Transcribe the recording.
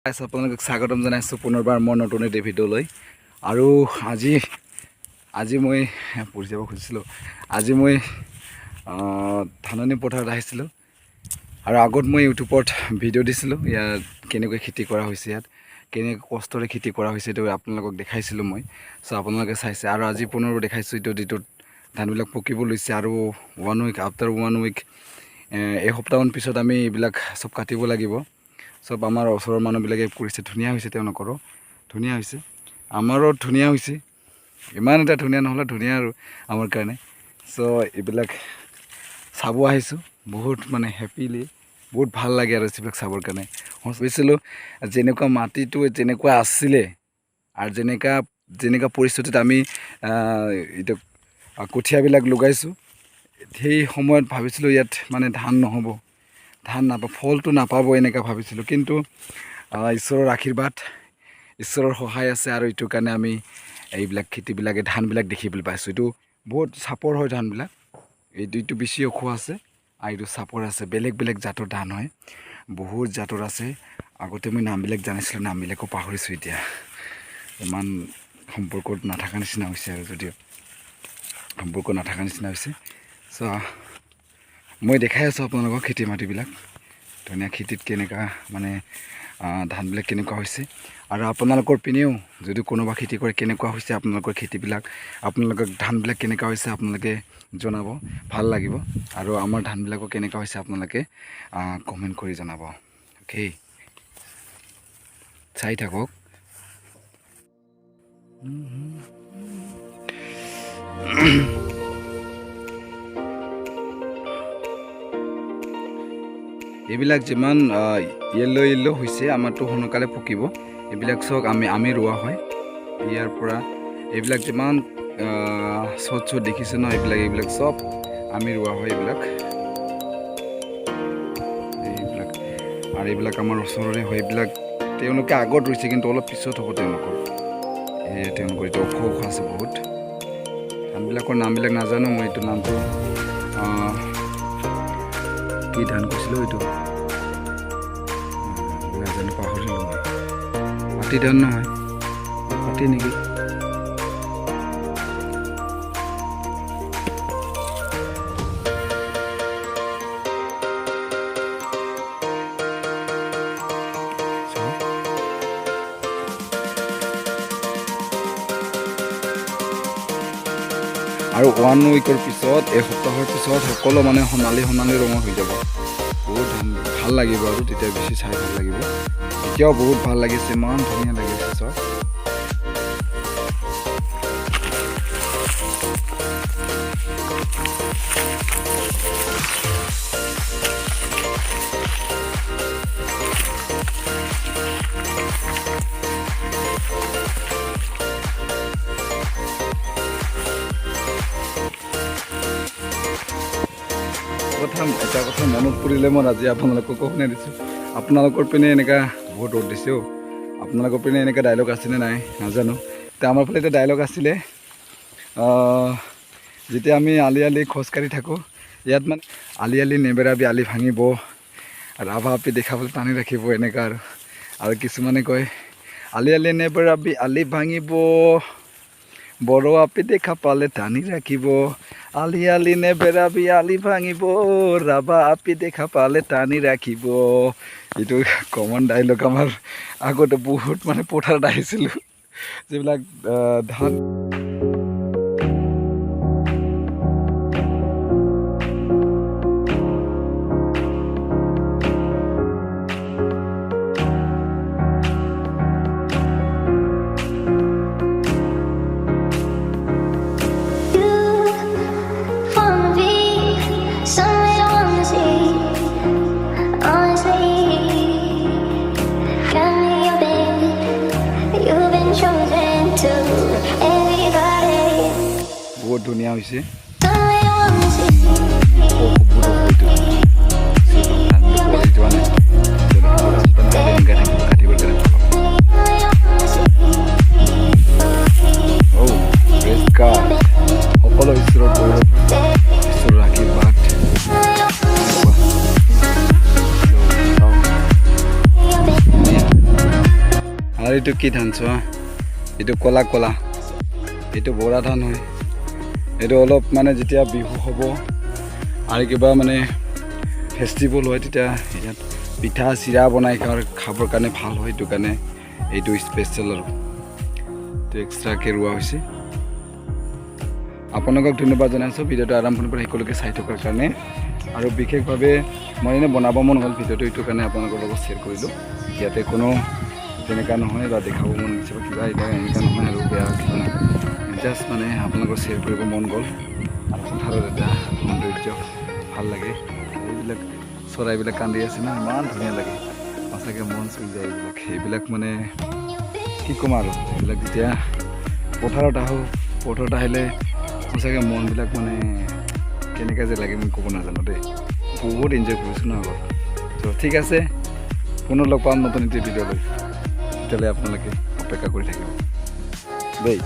আপোনালোকক স্বাগতম জনাইছোঁ পুনৰবাৰ মই নতুন এটা ভিডিঅ'লৈ আৰু আজি মই পঢ়ি যাব খুজিছিলোঁ। আজি মই ধাননি পথাৰত আহিছিলোঁ আৰু আগত মই ইউটিউবত ভিডিঅ' দিছিলোঁ ইয়াত কেনেকৈ খেতি কৰা হৈছে, ইয়াত কেনেকৈ কষ্টৰে খেতি কৰা হৈছে এইটো আপোনালোকক দেখাইছিলোঁ মই। চ' আপোনালোকে চাইছে আৰু আজি পুনৰ দেখাইছোঁ যিটোত ধানবিলাক পকিব লৈছে আৰু 1 উইক আফটাৰ 1 উইক এসপ্তাহমান পিছত আমি এইবিলাক চব কাটিব লাগিব। চব আমাৰ ওচৰৰ মানুহবিলাকে কৰিছে, ধুনীয়া হৈছে, তেওঁলোকৰো ধুনীয়া হৈছে, আমাৰো ধুনীয়া হৈছে। ইমান এটা ধুনীয়া নহ'লে ধুনীয়া আৰু আমাৰ কাৰণে। চ' এইবিলাক চাব আহিছোঁ, বহুত মানে হেপিলি বহুত ভাল লাগে আৰু এইবিলাক চাবৰ কাৰণে। ভাবিছিলোঁ যেনেকুৱা মাটিটো যেনেকুৱা আছিলে আৰু যেনেকুৱা পৰিস্থিতিত আমি এইটো কঠীয়াবিলাক লগাইছোঁ, সেই সময়ত ভাবিছিলোঁ ইয়াত মানে ধান নহ'ব, ধান নাপাব, ফলটো নাপাব এনেকৈ ভাবিছিলোঁ। কিন্তু ঈশ্বৰৰ আশীৰ্বাদ, ঈশ্বৰৰ সহায় আছে আৰু এইটো কাৰণে আমি এইবিলাক খেতিবিলাকে ধানবিলাক দেখিবলৈ পাইছোঁ। এইটো বহুত চাপৰ হয় ধানবিলাক, এইটো বেছি ওখ আছে আৰু এইটো চাপৰ আছে। বেলেগ বেলেগ জাতৰ ধান হয়, বহুত জাতৰ আছে। আগতে মই নামবিলাক জানিছিলোঁ, নামবিলাকো পাহৰিছোঁ এতিয়া, ইমান সম্পৰ্কত নাথাকা নিচিনা হৈছে আৰু যদিও সম্পৰ্ক নাথাকা নিচিনা হৈছে। চ' মই দেখাই আছোঁ আপোনালোকক খেতি মাটিবিলাক, ধুনীয়া খেতিত কেনেকুৱা মানে ধানবিলাক কেনেকুৱা হৈছে। আৰু আপোনালোকৰ পিনেও যদি কোনোবা খেতি কৰে কেনেকুৱা হৈছে আপোনালোকৰ খেতিবিলাক, আপোনালোকৰ ধানবিলাক কেনেকুৱা হৈছে আপোনালোকে জনাব, ভাল লাগিব। আৰু আমাৰ ধানবিলাকো কেনেকুৱা হৈছে আপোনালোকে কমেণ্ট কৰি জনাব। অ'কে, চাই থাকক। এইবিলাক যিমান য়েল্ল' হৈছে আমাৰতো সোনকালে পকিব। এইবিলাক চব আমি ৰোৱা হয় ইয়াৰ পৰা। এইবিলাক যিমান চট দেখিছে ন, এইবিলাক চব আমি ৰোৱা হয় এইবিলাক আৰু এইবিলাক আমাৰ ওচৰৰে হয়। এইবিলাক তেওঁলোকে আগত ৰুইছে কিন্তু অলপ পিছত হ'ব তেওঁলোকৰ এইটো ওখ আছে বহুত। ধানবিলাকৰ নামবিলাক নাজানো মই, এইটো নামটো কি ধান কৈছিলোঁ এইটো নাজানো, পাহৰিলোঁ মই। পাতি ধান নহয়, পাতি নেকি? আৰু 1 উইকৰ পিছত, এসপ্তাহৰ পিছত সকলো মানে সোণালী ৰঙৰ হৈ যাব। বহুত ভাল লাগিব আৰু তেতিয়া বেছি চাই ভাল লাগিব। এতিয়াও বহুত ভাল লাগিছে, ইমান ধুনীয়া লাগিছে চব। এটা কথা মনত পৰিলে মই আজি আপোনালোককো শুনাই দিছোঁ। আপোনালোকৰ পিনে এনেকুৱা বহুত ৰ'দ দিছে। আপোনালোকৰ পিনে এনেকুৱা ডাইলগ আছেনে নাই নাজানো। এতিয়া আমাৰ ফালে এটা ডাইলগ আছিলে, যেতিয়া আমি আলি খোজকাঢ়ি থাকোঁ, ইয়াত মানে আলি নেবেৰাবি আলি ভাঙিব, ৰাভা আপি দেখাবলৈ টানি ৰাখিব, এনেকুৱা আৰু কিছুমানে কয় আলি নেবেৰাবি আলি ভাঙিব, বড় আপি দেখা পালে টানি ৰাখিব, আলি নেবেৰাবি আলি ভাঙিব, ৰাভা আপি দেখা পালে টানি ৰাখিব। এইটো কমন ডাইলগ আমাৰ আগতে বহুত মানে পথাৰত আহিছিলোঁ, যিবিলাক ধান বহুত ধুনীয়া হৈছে। সকলো ঈশ্বৰৰ আশীৰ্বাদ। ধুনীয়া আৰু এইটো কি ধান চোৱা, এইটো ক'লা ক'লা, এইটো বৰা ধান হয়। এইটো অলপ মানে যেতিয়া বিহু হ'ব আৰু কিবা মানে ফেষ্টিভেল হয় তেতিয়া ইয়াত পিঠা চিৰা বনাই খাবৰ কাৰণে ভাল হয়। সেইটো কাৰণে এইটো স্পেচিয়েল আৰু এইটো এক্সট্ৰাকৈ ৰোৱা হৈছে। আপোনালোকক ধন্যবাদ জনাইছোঁ ভিডিঅ'টো আৰম্ভণিৰ পৰা শেষলৈকে চাই থকাৰ কাৰণে। আৰু বিশেষভাৱে মই এনেই বনাব মন হ'ল ভিডিঅ'টো, এইটো কাৰণে আপোনালোকৰ লগত শ্বেয়াৰ কৰিলোঁ। ইয়াতে কোনো তেনেকুৱা নহয় বা দেখাব মন গৈছে বা কিবা এতিয়া এনেকুৱা নহয় আৰু বেয়া কিবা নহয়, জাষ্ট মানে আপোনালোকক শ্বেয়াৰ কৰিব মন গ'ল। আৰু পথাৰত এটা সৌন্দৰ্য ভাল লাগে। এইবিলাক চৰাইবিলাক কান্দি আছে না, ইমান ধুনীয়া লাগে, সঁচাকৈ মন চুই যায় এইবিলাক। এইবিলাক মানে কি ক'ম আৰু, এইবিলাক যেতিয়া পথাৰত আহোঁ, পথাৰত আহিলে সঁচাকৈ মনবিলাক মানে কেনেকৈ যে লাগে মই ক'ব নাজানো দেই। বহুত এনজয় কৰিছোঁ ন আগত। ত' ঠিক আছে, পুনৰ লগ পাম নতুন এটি ভিডিঅ' লৈ। তেতিয়াহ'লে আপোনালোকে অপেক্ষা কৰি থাকিব দেই।